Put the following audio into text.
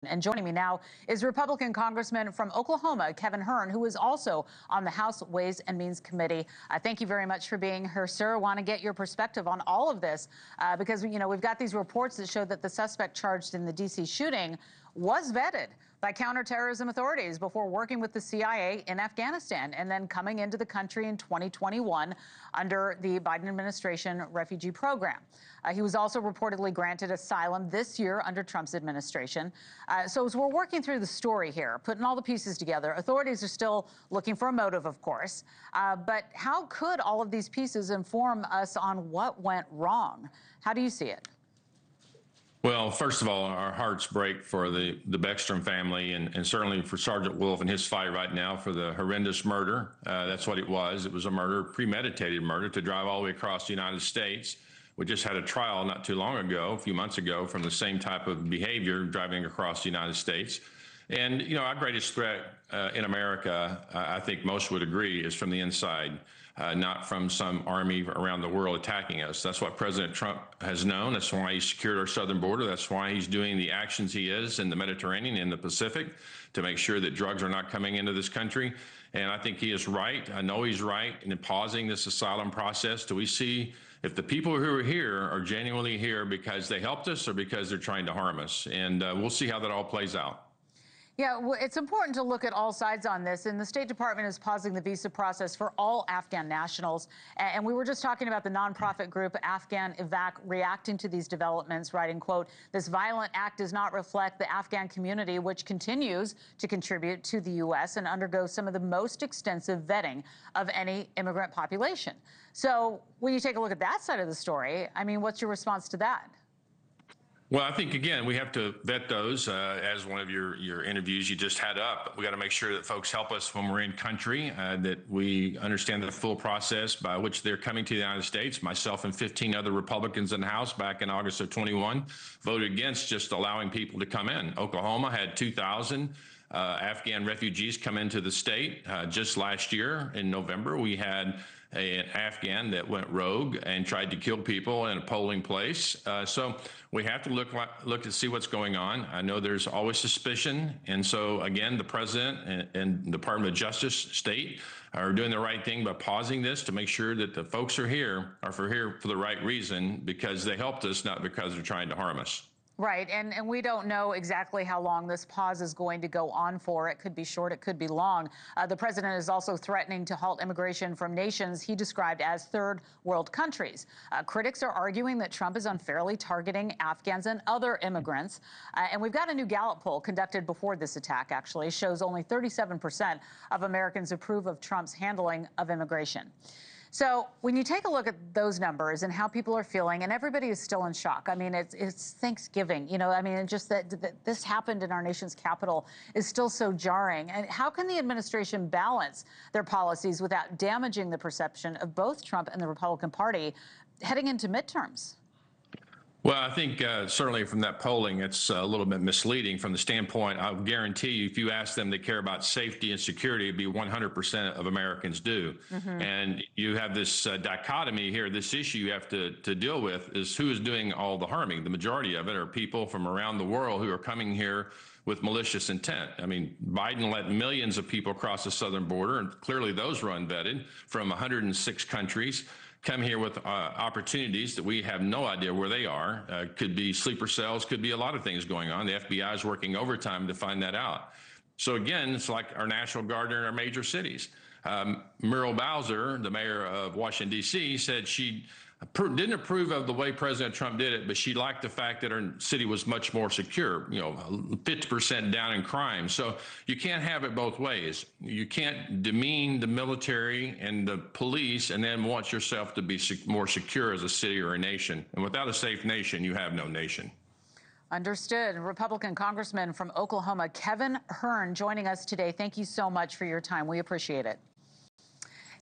And joining me now is Republican Congressman from Oklahoma, Kevin Hern, who is also on the House Ways and Means Committee. Thank you very much for being here, sir. I want to get your perspective on all of this because, we've got these reports that show that the suspect charged in the D.C. shooting was vetted by counterterrorism authorities before working with the CIA in Afghanistan and then coming into the country in 2021 under the Biden administration refugee program. He was also reportedly granted asylum this year under Trump's administration. So as we're working through the story here, putting all the pieces together, authorities are still looking for a motive, of course. But how could all of these pieces inform us on what went wrong? How do you see it? Well, first of all, our hearts break for the Beckstrom family and certainly for Sergeant Wolf and his fight right now for the horrendous murder. That's what it was. It was a murder, premeditated murder, to drive all the way across the United States. We just had a trial not too long ago, a few months ago, from the same type of behavior driving across the United States. And, our greatest threat in America, I think most would agree, is from the inside. Not from some army around the world attacking us. That's what President Trump has known. That's why he secured our southern border. That's why he's doing the actions he is in the Mediterranean and the Pacific to make sure that drugs are not coming into this country. And I think he is right. I know he's right in pausing this asylum process till we see if the people who are here are genuinely here because they helped us or because they're trying to harm us. And we'll see how that all plays out. Yeah, well, it's important to look at all sides on this, and the State Department is pausing the visa process for all Afghan nationals. And we were just talking about the nonprofit group Afghan Evac reacting to these developments, writing, quote, "This violent act does not reflect the Afghan community, which continues to contribute to the U.S. and undergo some of the most extensive vetting of any immigrant population." So when you take a look at that side of the story, what's your response to that? Well, I think, again, we have to vet those. As one of your interviews you just had up, we got to make sure that folks help us when we're in country, that we understand the full process by which they're coming to the United States. Myself and 15 other Republicans in the House back in August of 21 voted against just allowing people to come in. Oklahoma had 2,000 Afghan refugees come into the state. Just last year in November, we had an Afghan that went rogue and tried to kill people in a polling place. So we have to look to see what's going on. I know there's always suspicion. And so, again, the president and Department of Justice, state, are doing the right thing by pausing this to make sure that the folks are here for the right reason, because they helped us, not because they're trying to harm us. Right, and we don't know exactly how long this pause is going to go on for. It could be short, it could be long. The president is also threatening to halt immigration from nations he described as third world countries. Critics are arguing that Trump is unfairly targeting Afghans and other immigrants. And we've got a new Gallup poll conducted before this attack, actually, shows only 37% of Americans approve of Trump's handling of immigration. So when you take a look at those numbers and how people are feeling, and everybody is still in shock. It's Thanksgiving, just that this happened in our nation's capital is still so jarring. And how can the administration balance their policies without damaging the perception of both Trump and the Republican Party heading into midterms? Well, I think certainly from that polling, it's a little bit misleading from the standpoint. I'll guarantee you, if you ask them to care about safety and security, it'd be 100% of Americans do. Mm-hmm. And you have this dichotomy here. This issue you have to deal with is who is doing all the harming. The majority of it are people from around the world who are coming here with malicious intent. Biden let millions of people cross the southern border, and clearly those were unvetted, from 106 countries. Come here with opportunities that we have no idea where they are. Could be sleeper cells, could be a lot of things going on. The FBI is working overtime to find that out. So again, it's like our National Guard in our major cities. Muriel Bowser, the mayor of Washington, D.C., said she didn't approve of the way President Trump did it, but she liked the fact that her city was much more secure, 50% down in crime. So you can't have it both ways. You can't demean the military and the police and then want yourself to be more secure as a city or a nation. And without a safe nation, you have no nation. Understood. Republican Congressman from Oklahoma, Kevin Hern, joining us today. Thank you so much for your time. We appreciate it.